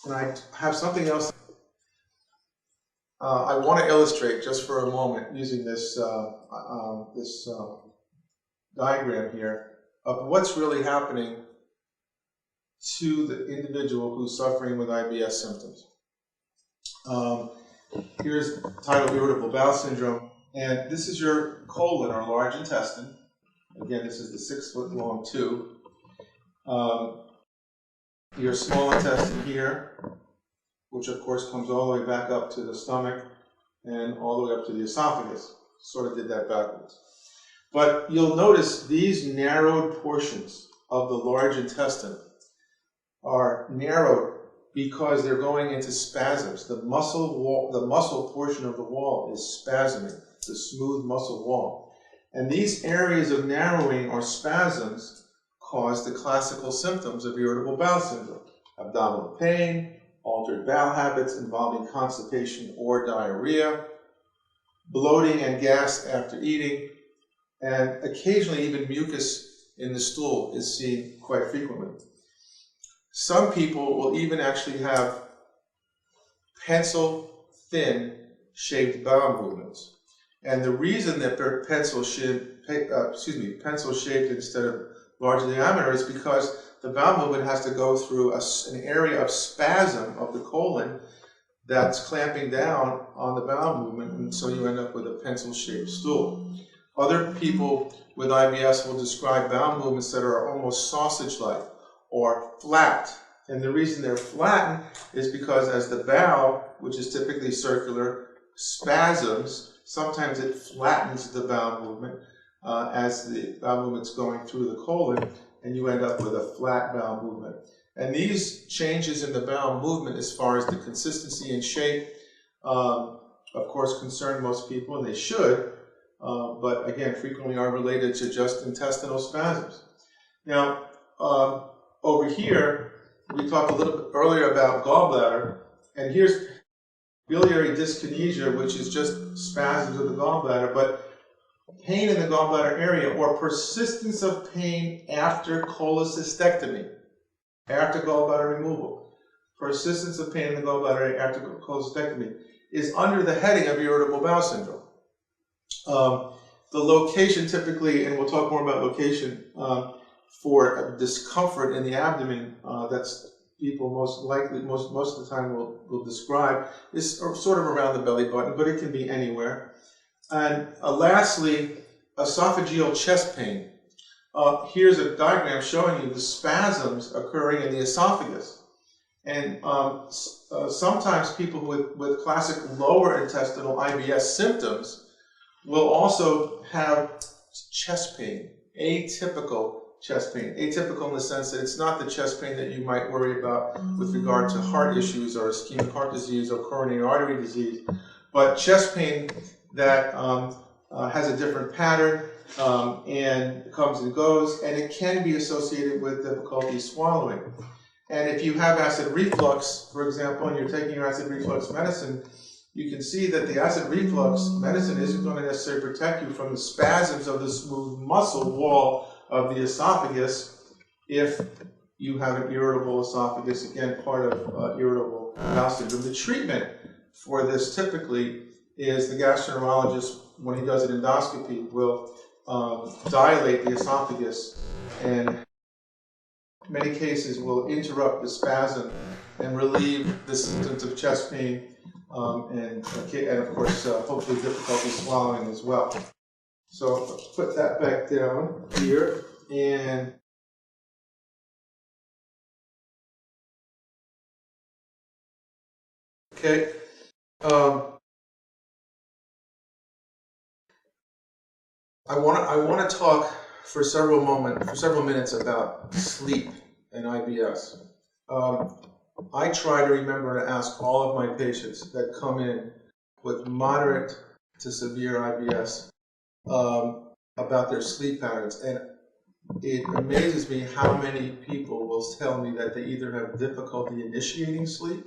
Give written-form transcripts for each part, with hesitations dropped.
And I have something else I want to illustrate just for a moment using this, diagram here of what's really happening to the individual who's suffering with IBS symptoms. Here's the title, irritable bowel syndrome, and this is your colon or large intestine. Again, this is the 6-foot-long tube. Your small intestine here, which of course comes all the way back up to the stomach and all the way up to the esophagus. Sort of did that backwards. But you'll notice these narrowed portions of the large intestine are narrowed because they're going into spasms. The muscle wall, the muscle portion of the wall is spasming, the smooth muscle wall. And these areas of narrowing or spasms cause the classical symptoms of irritable bowel syndrome: abdominal pain, altered bowel habits involving constipation or diarrhea, bloating and gas after eating, and occasionally even mucus in the stool is seen quite frequently. Some people will even actually have pencil-thin shaped bowel movements. And the reason that they're pencil-shaped instead of large diameter is because the bowel movement has to go through an area of spasm of the colon that's clamping down on the bowel movement, and so you end up with a pencil-shaped stool. Other people with IBS will describe bowel movements that are almost sausage-like or flat. And the reason they're flattened is because as the bowel, which is typically circular, spasms, sometimes it flattens the bowel movement as the bowel movement's going through the colon, and you end up with a flat bowel movement. And these changes in the bowel movement, as far as the consistency and shape, of course concern most people, and they should, but again, frequently are related to just intestinal spasms. Now, over here, we talked a little bit earlier about gallbladder, and here's biliary dyskinesia, which is just spasms of the gallbladder, but pain in the gallbladder area or persistence of pain after cholecystectomy, after gallbladder removal. Persistence of pain in the gallbladder area after cholecystectomy is under the heading of irritable bowel syndrome. The location typically, and we'll talk more about location, for discomfort in the abdomen that's people most of the time will describe is sort of around the belly button, but it can be anywhere. And lastly, esophageal chest pain. Here's a diagram showing you the spasms occurring in the esophagus. And sometimes people with classic lower intestinal IBS symptoms will also have chest pain, atypical chest pain. Atypical in the sense that it's not the chest pain that you might worry about with regard to heart issues or ischemic heart disease or coronary artery disease, but chest pain that has a different pattern and comes and goes, and it can be associated with difficulty swallowing. And if you have acid reflux, for example, and you're taking your acid reflux medicine, you can see that the acid reflux medicine isn't going to necessarily protect you from the spasms of the smooth muscle wall of the esophagus if you have an irritable esophagus, again, part of irritable bowel syndrome. The treatment for this typically is the gastroenterologist, when he does an endoscopy, will dilate the esophagus and in many cases will interrupt the spasm and relieve the symptoms of chest pain and of course hopefully difficulty swallowing as well. So let's put that back down here, and okay. I want to talk for several minutes about sleep and IBS. I try to remember to ask all of my patients that come in with moderate to severe IBS about their sleep patterns, and it amazes me how many people will tell me that they either have difficulty initiating sleep,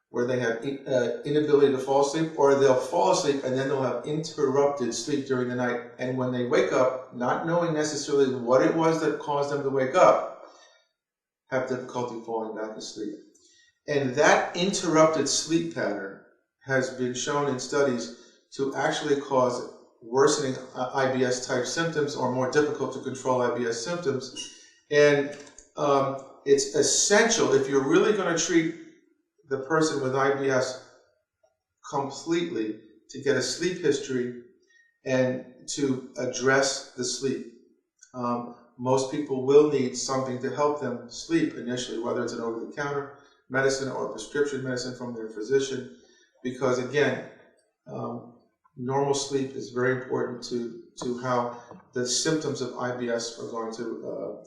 where they have inability to fall asleep, or they'll fall asleep and then they'll have interrupted sleep during the night, and when they wake up, not knowing necessarily what it was that caused them to wake up, have difficulty falling back asleep. And that interrupted sleep pattern has been shown in studies to actually cause worsening IBS type symptoms, or more difficult to control IBS symptoms. And it's essential, if you're really going to treat the person with IBS completely, to get a sleep history and to address the sleep. Most people will need something to help them sleep initially, whether it's an over-the-counter medicine or prescription medicine from their physician, because again, normal sleep is very important to how the symptoms of IBS are going to,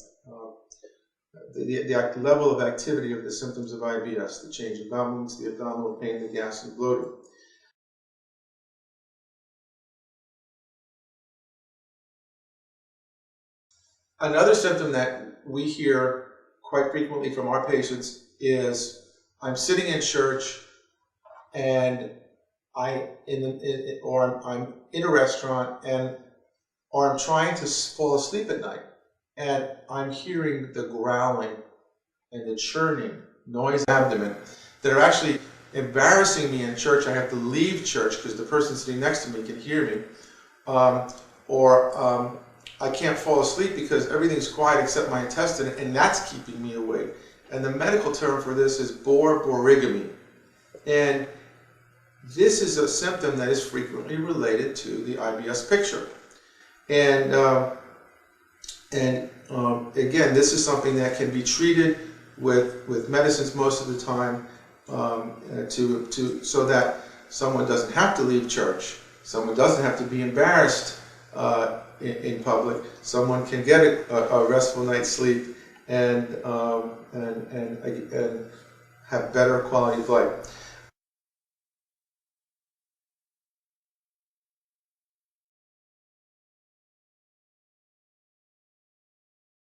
the level of activity of the symptoms of IBS, the change in bowel movements, the abdominal pain, the gas and bloating. Another symptom that we hear quite frequently from our patients is, I'm sitting in church and I'm in a restaurant, or I'm trying to fall asleep at night, and I'm hearing the growling and the churning noise in the abdomen that are actually embarrassing me in church. I have to leave church because the person sitting next to me can hear me, or I can't fall asleep because everything's quiet except my intestine, and that's keeping me awake. And the medical term for this is borborygmy. And this is a symptom that is frequently related to the IBS picture. And again, this is something that can be treated with medicines most of the time, so that someone doesn't have to leave church, someone doesn't have to be embarrassed in public, someone can get a restful night's sleep and have better quality of life.